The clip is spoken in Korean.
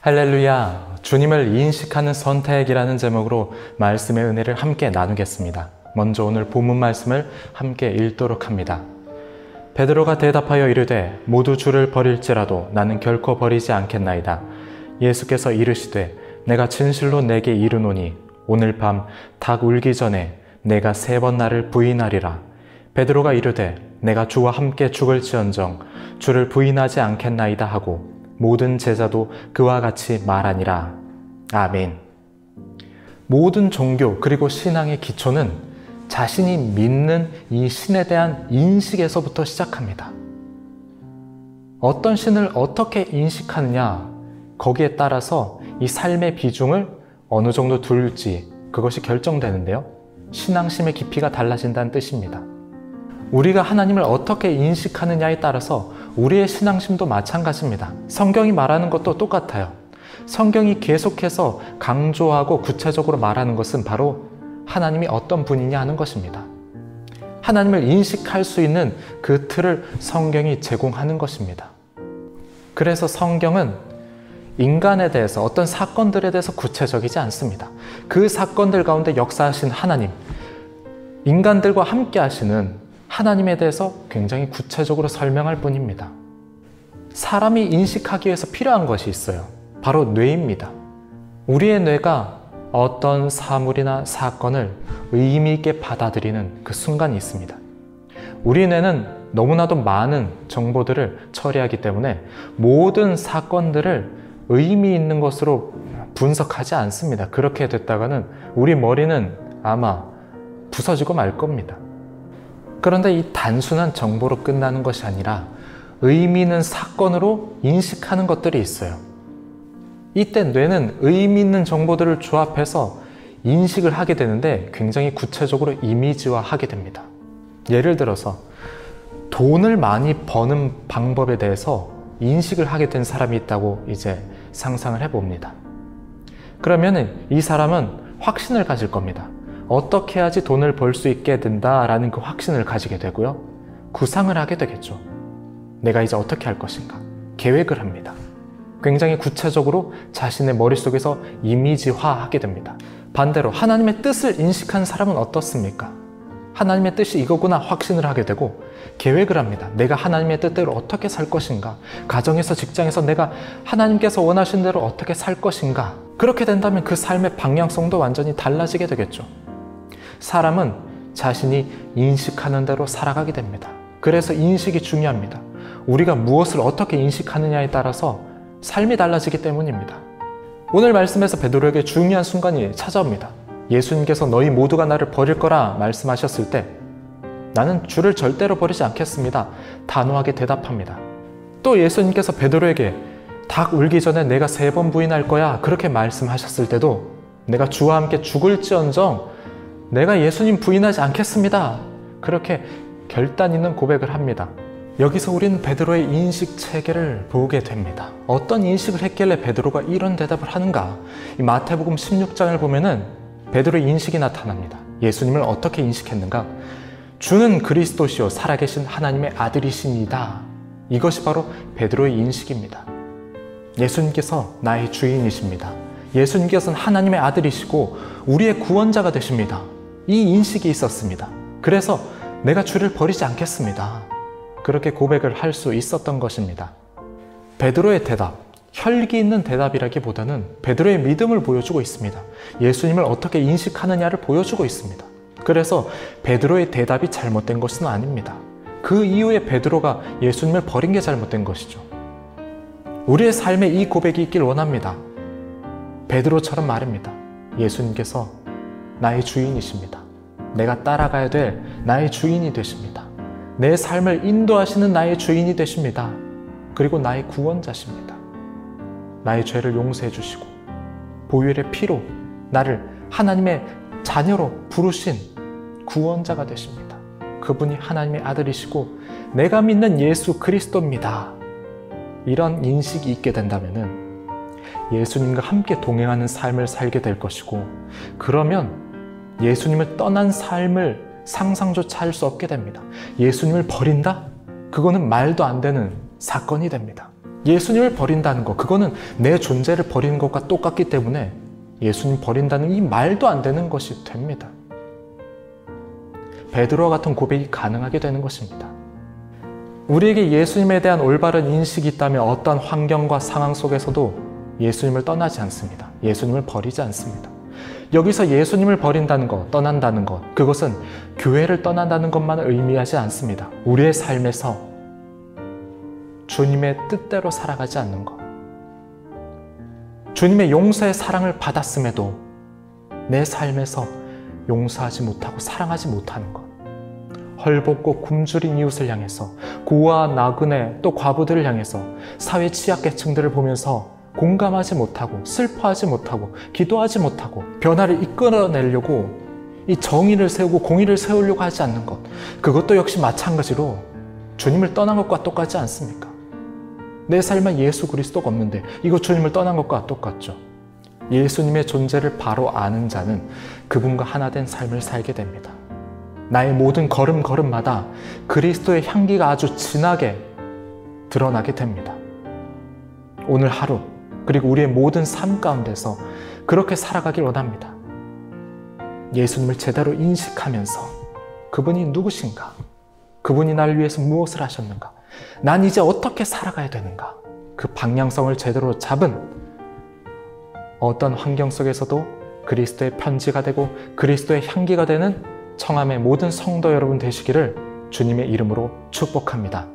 할렐루야! 주님을 인식하는 선택이라는 제목으로 말씀의 은혜를 함께 나누겠습니다. 먼저 오늘 본문 말씀을 함께 읽도록 합니다. 베드로가 대답하여 이르되 모두 주를 버릴지라도 나는 결코 버리지 않겠나이다. 예수께서 이르시되 내가 진실로 내게 이르노니 오늘 밤 닭 울기 전에 내가 3번 나를 부인하리라. 베드로가 이르되 내가 주와 함께 죽을지언정 주를 부인하지 않겠나이다 하고 모든 제자도 그와 같이 말하니라. 아멘. 모든 종교 그리고 신앙의 기초는 자신이 믿는 이 신에 대한 인식에서부터 시작합니다. 어떤 신을 어떻게 인식하느냐, 거기에 따라서 이 삶의 비중을 어느 정도 둘지 그것이 결정되는데요. 신앙심의 깊이가 달라진다는 뜻입니다. 우리가 하나님을 어떻게 인식하느냐에 따라서 우리의 신앙심도 마찬가지입니다. 성경이 말하는 것도 똑같아요. 성경이 계속해서 강조하고 구체적으로 말하는 것은 바로 하나님이 어떤 분이냐 하는 것입니다. 하나님을 인식할 수 있는 그 틀을 성경이 제공하는 것입니다. 그래서 성경은 인간에 대해서 어떤 사건들에 대해서 구체적이지 않습니다. 그 사건들 가운데 역사하신 하나님, 인간들과 함께 하시는 하나님에 대해서 굉장히 구체적으로 설명할 뿐입니다. 사람이 인식하기 위해서 필요한 것이 있어요. 바로 뇌입니다. 우리의 뇌가 어떤 사물이나 사건을 의미 있게 받아들이는 그 순간이 있습니다. 우리 뇌는 너무나도 많은 정보들을 처리하기 때문에 모든 사건들을 의미 있는 것으로 분석하지 않습니다. 그렇게 됐다가는 우리 머리는 아마 부서지고 말 겁니다. 그런데 이 단순한 정보로 끝나는 것이 아니라 의미 있는 사건으로 인식하는 것들이 있어요. 이때 뇌는 의미 있는 정보들을 조합해서 인식을 하게 되는데 굉장히 구체적으로 이미지화하게 됩니다. 예를 들어서 돈을 많이 버는 방법에 대해서 인식을 하게 된 사람이 있다고 이제 상상을 해봅니다. 그러면 이 사람은 확신을 가질 겁니다. 어떻게 해야지 돈을 벌 수 있게 된다라는 그 확신을 가지게 되고요. 구상을 하게 되겠죠. 내가 이제 어떻게 할 것인가? 계획을 합니다. 굉장히 구체적으로 자신의 머릿속에서 이미지화하게 됩니다. 반대로 하나님의 뜻을 인식한 사람은 어떻습니까? 하나님의 뜻이 이거구나 확신을 하게 되고 계획을 합니다. 내가 하나님의 뜻대로 어떻게 살 것인가? 가정에서 직장에서 내가 하나님께서 원하신 대로 어떻게 살 것인가? 그렇게 된다면 그 삶의 방향성도 완전히 달라지게 되겠죠. 사람은 자신이 인식하는 대로 살아가게 됩니다. 그래서 인식이 중요합니다. 우리가 무엇을 어떻게 인식하느냐에 따라서 삶이 달라지기 때문입니다. 오늘 말씀에서 베드로에게 중요한 순간이 찾아옵니다. 예수님께서 너희 모두가 나를 버릴 거라 말씀하셨을 때 나는 주를 절대로 버리지 않겠습니다. 단호하게 대답합니다. 또 예수님께서 베드로에게 닭 울기 전에 내가 3번 부인할 거야 그렇게 말씀하셨을 때도 내가 주와 함께 죽을지언정 내가 예수님 부인하지 않겠습니다. 그렇게 결단 있는 고백을 합니다. 여기서 우리는 베드로의 인식 체계를 보게 됩니다. 어떤 인식을 했길래 베드로가 이런 대답을 하는가? 이 마태복음 16장을 보면은 베드로의 인식이 나타납니다. 예수님을 어떻게 인식했는가? 주는 그리스도시요 살아계신 하나님의 아들이십니다. 이것이 바로 베드로의 인식입니다. 예수님께서 나의 주인이십니다. 예수님께서는 하나님의 아들이시고 우리의 구원자가 되십니다. 이 인식이 있었습니다. 그래서 내가 주를 버리지 않겠습니다. 그렇게 고백을 할 수 있었던 것입니다. 베드로의 대답, 혈기 있는 대답이라기보다는 베드로의 믿음을 보여주고 있습니다. 예수님을 어떻게 인식하느냐를 보여주고 있습니다. 그래서 베드로의 대답이 잘못된 것은 아닙니다. 그 이후에 베드로가 예수님을 버린 게 잘못된 것이죠. 우리의 삶에 이 고백이 있길 원합니다. 베드로처럼 말입니다. 예수님께서 나의 주인이십니다. 내가 따라가야 될 나의 주인이 되십니다. 내 삶을 인도하시는 나의 주인이 되십니다. 그리고 나의 구원자십니다. 나의 죄를 용서해 주시고 보혈의 피로 나를 하나님의 자녀로 부르신 구원자가 되십니다. 그분이 하나님의 아들이시고 내가 믿는 예수 그리스도입니다. 이런 인식이 있게 된다면은 예수님과 함께 동행하는 삶을 살게 될 것이고 그러면 예수님을 떠난 삶을 상상조차 할 수 없게 됩니다. 예수님을 버린다? 그거는 말도 안 되는 사건이 됩니다. 예수님을 버린다는 것, 그거는 내 존재를 버리는 것과 똑같기 때문에 예수님 버린다는 이 말도 안 되는 것이 됩니다. 베드로와 같은 고백이 가능하게 되는 것입니다. 우리에게 예수님에 대한 올바른 인식이 있다면 어떠한 환경과 상황 속에서도 예수님을 떠나지 않습니다. 예수님을 버리지 않습니다. 여기서 예수님을 버린다는 것, 떠난다는 것, 그것은 교회를 떠난다는 것만 의미하지 않습니다. 우리의 삶에서 주님의 뜻대로 살아가지 않는 것, 주님의 용서의 사랑을 받았음에도 내 삶에서 용서하지 못하고 사랑하지 못하는 것, 헐벗고 굶주린 이웃을 향해서, 고아와 나그네 또 과부들을 향해서 사회 취약계층들을 보면서 공감하지 못하고 슬퍼하지 못하고 기도하지 못하고 변화를 이끌어내려고 이 정의를 세우고 공의를 세우려고 하지 않는 것, 그것도 역시 마찬가지로 주님을 떠난 것과 똑같지 않습니까? 내 삶에 예수 그리스도가 없는데 이거 주님을 떠난 것과 똑같죠. 예수님의 존재를 바로 아는 자는 그분과 하나 된 삶을 살게 됩니다. 나의 모든 걸음걸음마다 그리스도의 향기가 아주 진하게 드러나게 됩니다. 오늘 하루, 그리고 우리의 모든 삶 가운데서 그렇게 살아가길 원합니다. 예수님을 제대로 인식하면서 그분이 누구신가? 그분이 나를 위해서 무엇을 하셨는가? 난 이제 어떻게 살아가야 되는가? 그 방향성을 제대로 잡은 어떤 환경 속에서도 그리스도의 편지가 되고 그리스도의 향기가 되는 청함의 모든 성도 여러분 되시기를 주님의 이름으로 축복합니다.